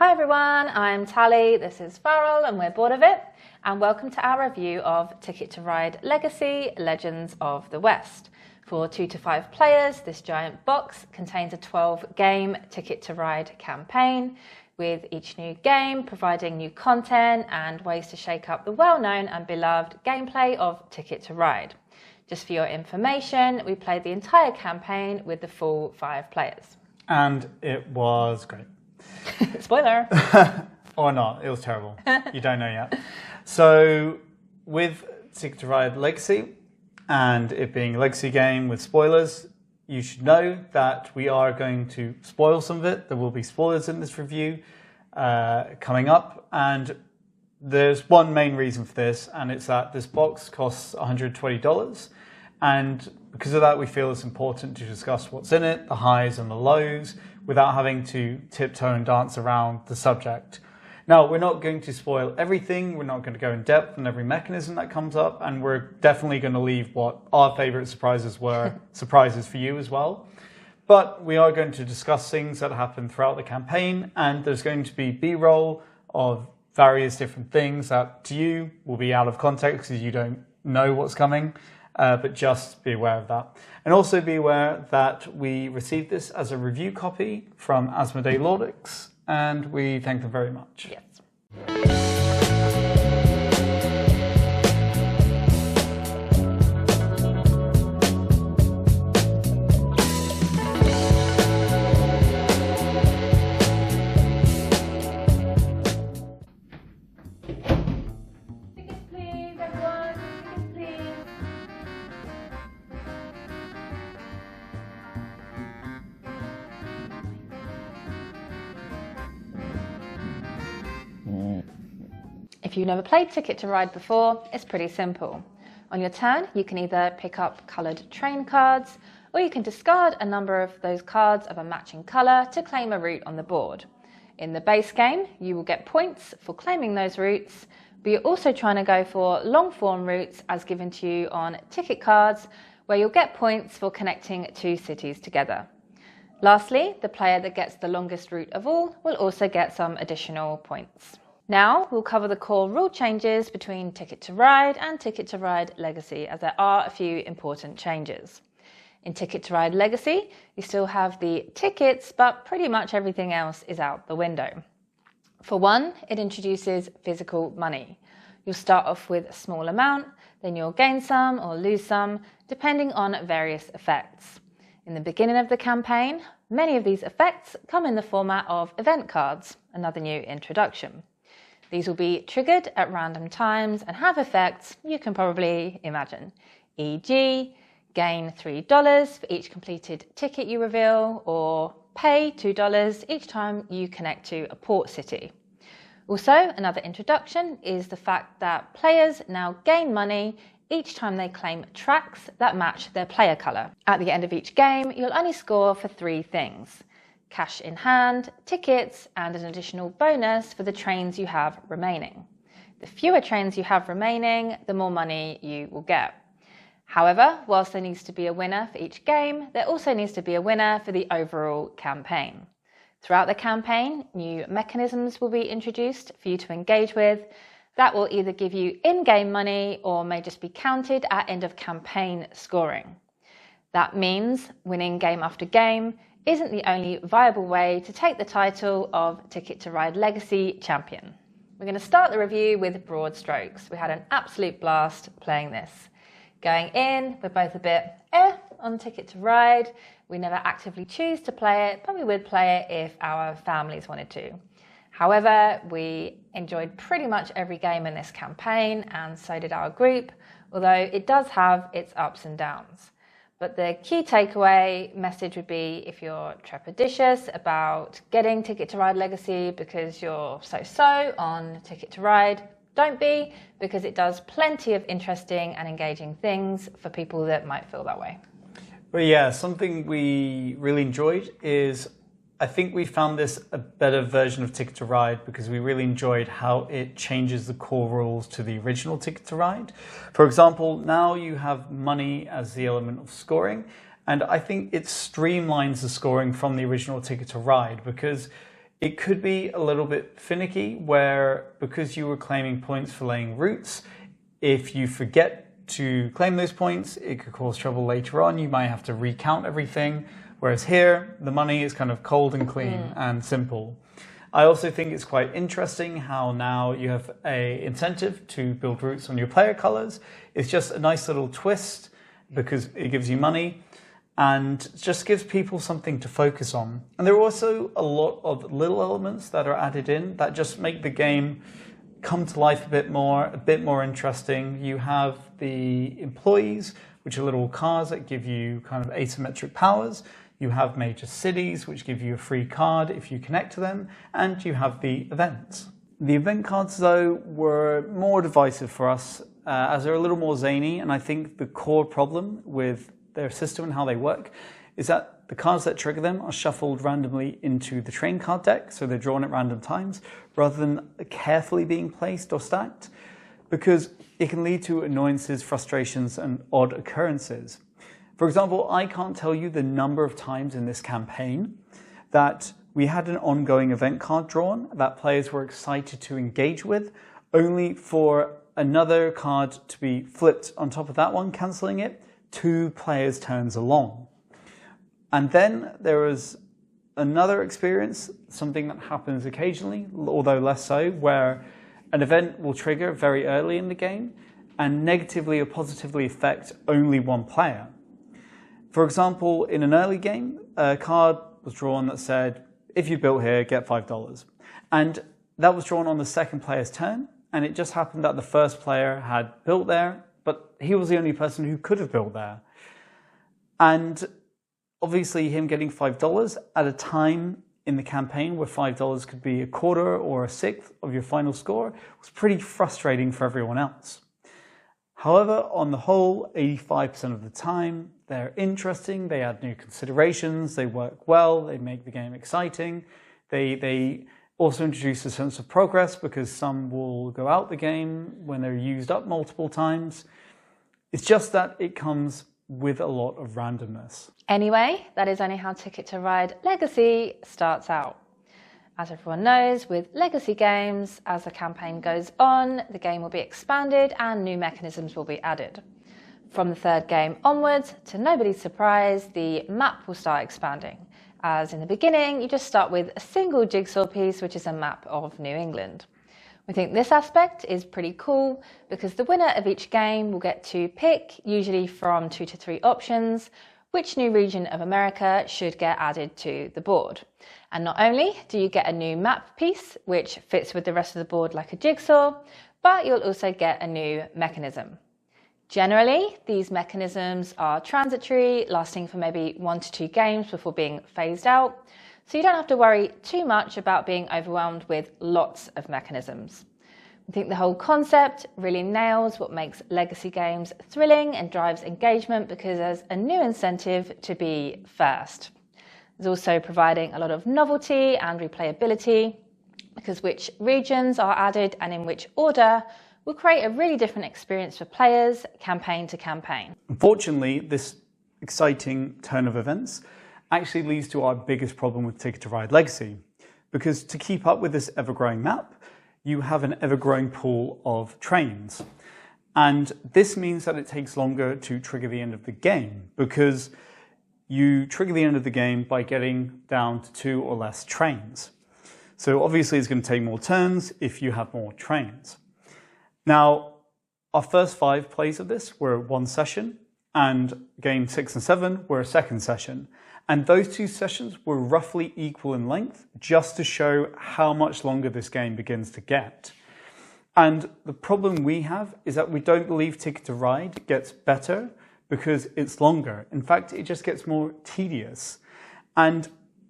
Hi everyone, I'm Tally, this is Farrell and we're bored of it, and welcome to our review of Ticket to Ride Legacy Legends of the West. For 2 to 5 players, this giant box contains a 12-game Ticket to Ride campaign, with each new game providing new content and ways to shake up the well-known and beloved gameplay of Ticket to Ride. Just for your information, we played the entire campaign with the full 5 players. And it was great. Spoiler! Or not, it was terrible. You don't know yet. So, with Ticket to Ride Legacy, and it being a legacy game with spoilers, you should know that we are going to spoil some of it. There will be spoilers in this review coming up, and there's one main reason for this, and it's that this box costs $120, and because of that we feel it's important to discuss what's in it, the highs and the lows, without having to tiptoe and dance around the subject. Now, we're not going to spoil everything, we're not going to go in depth on every mechanism that comes up, and we're definitely going to leave what our favourite surprises were surprises for you as well. But we are going to discuss things that happen throughout the campaign, and there's going to be B-roll of various different things that to you will be out of context because you don't know what's coming. But just be aware of that. And also be aware that we received this as a review copy from Asmodee Laudix, and we thank them very much. Yes. If you've never played Ticket to Ride before, it's pretty simple. On your turn, you can either pick up coloured train cards, or you can discard a number of those cards of a matching colour to claim a route on the board. In the base game, you will get points for claiming those routes, but you're also trying to go for long-form routes as given to you on ticket cards, where you'll get points for connecting 2 cities together. Lastly, the player that gets the longest route of all will also get some additional points. Now, we'll cover the core rule changes between Ticket to Ride and Ticket to Ride Legacy, as there are a few important changes. In Ticket to Ride Legacy, you still have the tickets, but pretty much everything else is out the window. For one, it introduces physical money. You'll start off with a small amount, then you'll gain some or lose some, depending on various effects. In the beginning of the campaign, many of these effects come in the format of event cards, another new introduction. These will be triggered at random times and have effects you can probably imagine, e.g. gain $3 for each completed ticket you reveal, or pay $2 each time you connect to a port city. Also, another introduction is the fact that players now gain money each time they claim tracks that match their player colour. At the end of each game, you'll only score for 3 things: cash in hand, tickets, and an additional bonus for the trains you have remaining. The fewer trains you have remaining, the more money you will get. However, whilst there needs to be a winner for each game, there also needs to be a winner for the overall campaign. Throughout the campaign, new mechanisms will be introduced for you to engage with that will either give you in-game money or may just be counted at end of campaign scoring. That means winning game after game isn't the only viable way to take the title of Ticket to Ride Legacy champion. We're going to start the review with broad strokes. We had an absolute blast playing this. Going in, we're both a bit on Ticket to Ride. We never actively choose to play it, but we would play it if our families wanted to. However, we enjoyed pretty much every game in this campaign, and so did our group, although it does have its ups and downs. But the key takeaway message would be, if you're trepidatious about getting Ticket to Ride Legacy because you're so-so on Ticket to Ride, don't be, because it does plenty of interesting and engaging things for people that might feel that way. But yeah, something we really enjoyed is, I think we found this a better version of Ticket to Ride because we really enjoyed how it changes the core rules to the original Ticket to Ride. For example, now you have money as the element of scoring, and I think it streamlines the scoring from the original Ticket to Ride because it could be a little bit finicky where, because you were claiming points for laying routes, if you forget to claim those points, it could cause trouble later on. You might have to recount everything. Whereas here, the money is kind of cold and clean and simple. I also think it's quite interesting how now you have an incentive to build routes on your player colors. It's just a nice little twist because it gives you money and just gives people something to focus on. And there are also a lot of little elements that are added in that just make the game come to life a bit more interesting. You have the employees, which are little cars that give you kind of asymmetric powers. You have major cities, which give you a free card if you connect to them, and you have the events. The event cards, though, were more divisive for us, as they're a little more zany, and I think the core problem with their system and how they work is that the cards that trigger them are shuffled randomly into the train card deck, so they're drawn at random times, rather than carefully being placed or stacked, because it can lead to annoyances, frustrations, and odd occurrences. For example, I can't tell you the number of times in this campaign that we had an ongoing event card drawn that players were excited to engage with, only for another card to be flipped on top of that one, cancelling it 2 players' turns along. And then there was another experience, something that happens occasionally, although less so, where an event will trigger very early in the game and negatively or positively affect only one player. For example, in an early game, a card was drawn that said, if you built here, get $5. And that was drawn on the second player's turn, and it just happened that the first player had built there, but he was the only person who could have built there. And obviously him getting $5 at a time in the campaign where $5 could be a quarter or a sixth of your final score was pretty frustrating for everyone else. However, on the whole, 85% of the time, they're interesting, they add new considerations, they work well, they make the game exciting. They also introduce a sense of progress because some will go out the game when they're used up multiple times. It's just that it comes with a lot of randomness. Anyway, that is only how Ticket to Ride Legacy starts out. As everyone knows, with Legacy games, as the campaign goes on, the game will be expanded and new mechanisms will be added. From the third game onwards, to nobody's surprise, the map will start expanding. As in the beginning, you just start with a single jigsaw piece, which is a map of New England. We think this aspect is pretty cool because the winner of each game will get to pick, usually from 2 to 3 options, which new region of America should get added to the board. And not only do you get a new map piece, which fits with the rest of the board like a jigsaw, but you'll also get a new mechanism. Generally, these mechanisms are transitory, lasting for maybe 1 to 2 games before being phased out, so you don't have to worry too much about being overwhelmed with lots of mechanisms. I think the whole concept really nails what makes legacy games thrilling and drives engagement because there's a new incentive to be first. There's also providing a lot of novelty and replayability because which regions are added and in which order will create a really different experience for players, campaign to campaign. Unfortunately, this exciting turn of events actually leads to our biggest problem with Ticket to Ride Legacy, because to keep up with this ever-growing map, you have an ever-growing pool of trains. And this means that it takes longer to trigger the end of the game, because you trigger the end of the game by getting down to 2 or less trains. So obviously it's going to take more turns if you have more trains. Now, our first 5 plays of this were 1 session, and game 6 and 7 were a second session. And those 2 sessions were roughly equal in length, just to show how much longer this game begins to get. And the problem we have is that we don't believe Ticket to Ride gets better because it's longer. In fact, it just gets more tedious. And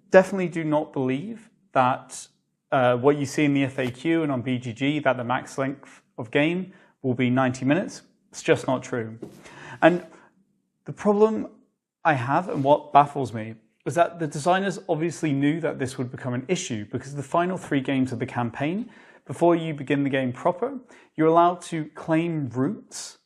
definitely do not believe that what you see in the FAQ and on BGG, that the max length of game will be 90 minutes. It's just not true. And the problem I have, and what baffles me, is that the designers obviously knew that this would become an issue because the final 3 games of the campaign, before you begin the game proper, you're allowed to claim routes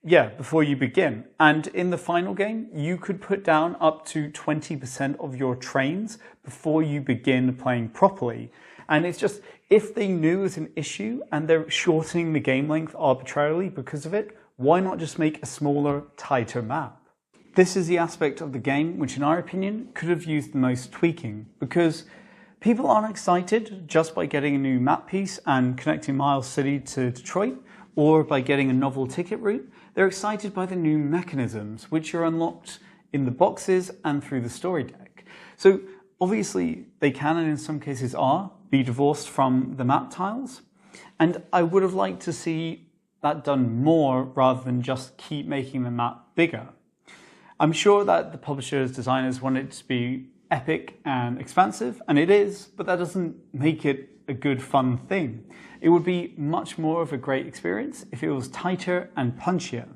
before you begin. And in the final game, you could put down up to 20% of your trains before you begin playing properly. And it's just, if they knew it was an issue and they're shortening the game length arbitrarily because of it, why not just make a smaller, tighter map? This is the aspect of the game which, in our opinion, could have used the most tweaking, because people aren't excited just by getting a new map piece and connecting Miles City to Detroit, or by getting a novel ticket route. They're excited by the new mechanisms, which are unlocked in the boxes and through the story deck. So obviously they can, and in some cases are, be divorced from the map tiles. And I would have liked to see that done more rather than just keep making the map bigger. I'm sure that the publishers, designers want it to be epic and expansive, and it is, but that doesn't make it a good, fun thing. It would be much more of a great experience if it was tighter and punchier.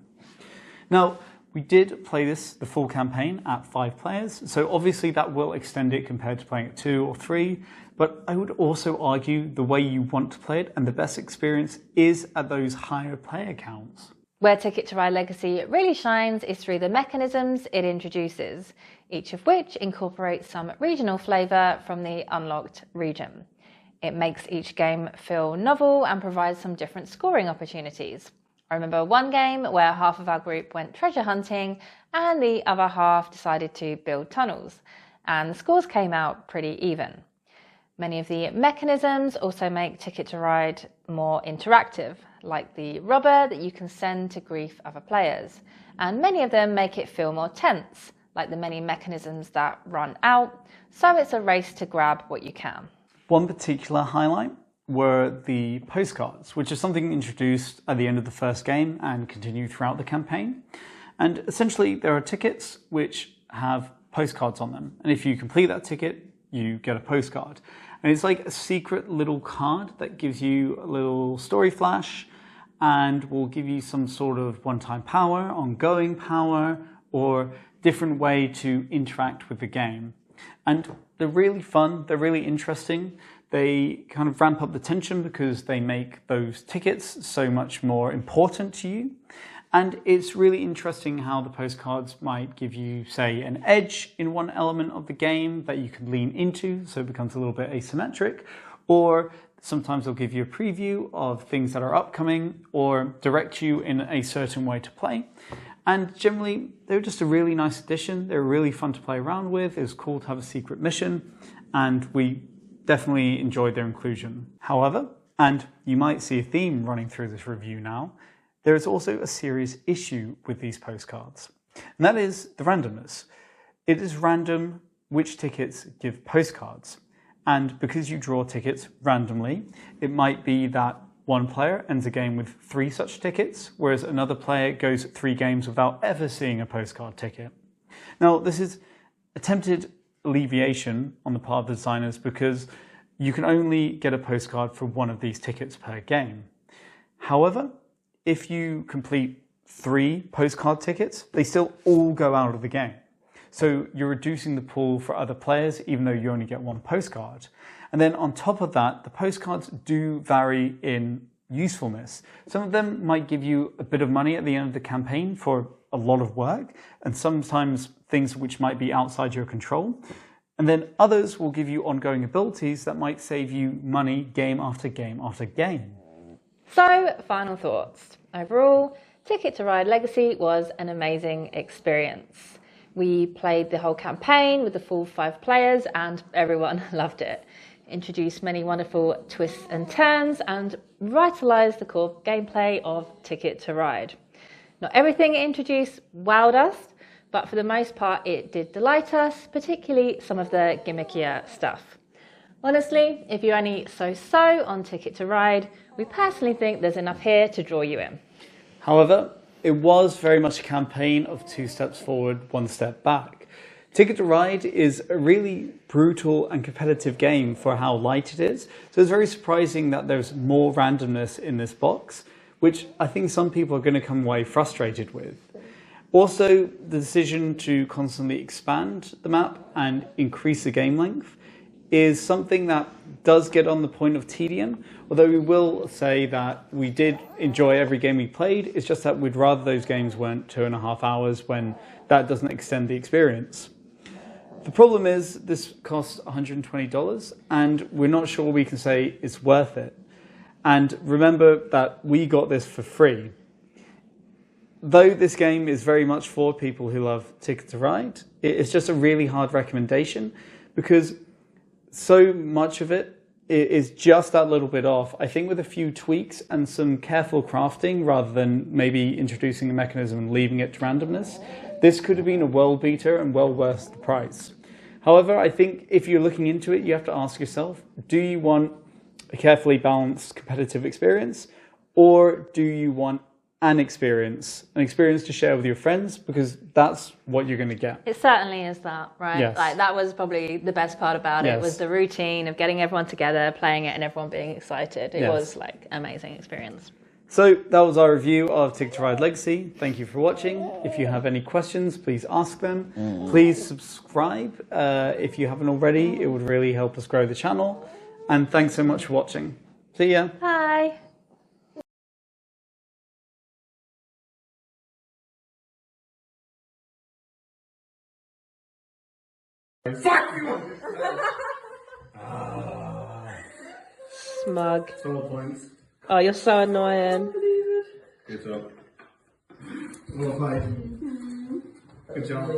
Now, we did play the full campaign at 5 players, so obviously that will extend it compared to playing at 2 or 3, but I would also argue the way you want to play it and the best experience is at those higher player counts. Where Ticket to Ride Legacy really shines is through the mechanisms it introduces, each of which incorporates some regional flavour from the unlocked region. It makes each game feel novel and provides some different scoring opportunities. I remember one game where half of our group went treasure hunting and the other half decided to build tunnels, and the scores came out pretty even. Many of the mechanisms also make Ticket to Ride more interactive, like the robber that you can send to grief other players, and many of them make it feel more tense, like the many mechanisms that run out, so it's a race to grab what you can. One particular highlight were the postcards, which is something introduced at the end of the first game and continued throughout the campaign. And essentially there are tickets which have postcards on them, and if you complete that ticket, you get a postcard. And it's like a secret little card that gives you a little story flash and will give you some sort of one-time power, ongoing power, or different way to interact with the game. And they're really fun, they're really interesting. They kind of ramp up the tension because they make those tickets so much more important to you. And it's really interesting how the postcards might give you, say, an edge in one element of the game that you can lean into, so it becomes a little bit asymmetric, or sometimes they'll give you a preview of things that are upcoming or direct you in a certain way to play. And generally, they're just a really nice addition. They're really fun to play around with. It was cool to have a secret mission, and we definitely enjoyed their inclusion. However, and you might see a theme running through this review now, there is also a serious issue with these postcards, and that is the randomness. It is random which tickets give postcards, and because you draw tickets randomly, it might be that one player ends a game with 3 such tickets, whereas another player goes 3 games without ever seeing a postcard ticket. Now, this is attempted alleviation on the part of the designers because you can only get a postcard for one of these tickets per game. However, if you complete 3 postcard tickets, they still all go out of the game. So you're reducing the pool for other players, even though you only get 1 postcard. And then on top of that, the postcards do vary in usefulness. Some of them might give you a bit of money at the end of the campaign for a lot of work, and sometimes things which might be outside your control. And then others will give you ongoing abilities that might save you money game after game after game. So, final thoughts. Overall, Ticket to Ride Legacy was an amazing experience. We played the whole campaign with the full 5 players and everyone loved it. Introduced many wonderful twists and turns and revitalised the core gameplay of Ticket to Ride. Not everything it introduced wowed us, but for the most part it did delight us, particularly some of the gimmickier stuff. Honestly, if you're only so-so on Ticket to Ride, we personally think there's enough here to draw you in. However, it was very much a campaign of 2 steps forward, 1 step back. Ticket to Ride is a really brutal and competitive game for how light it is, so it's very surprising that there's more randomness in this box, which I think some people are going to come away frustrated with. Also, the decision to constantly expand the map and increase the game length is something that does get on the point of tedium, although we will say that we did enjoy every game we played. It's just that we'd rather those games weren't 2.5 hours when that doesn't extend the experience. The problem is this costs $120 and we're not sure we can say it's worth it. And remember that we got this for free. Though this game is very much for people who love Ticket to Ride, it's just a really hard recommendation because so much of it is just that little bit off. I think with a few tweaks and some careful crafting rather than maybe introducing a mechanism and leaving it to randomness, this could have been a world beater and well worth the price. However, I think if you're looking into it, you have to ask yourself, do you want a carefully balanced competitive experience, or do you want an experience to share with your friends, because that's what you're going to get. It certainly is that, right? Yes. Like that was probably the best part about it, was the routine of getting everyone together, playing it and everyone being excited. It was like an amazing experience. So that was our review of Ticket to Ride Legacy. Thank you for watching. If you have any questions, please ask them. Please subscribe if you haven't already. It would really help us grow the channel. And thanks so much for watching. See ya. Bye. Fuck you! Smug. Total points. Oh, you're so annoying. Good job. Well played. Good job.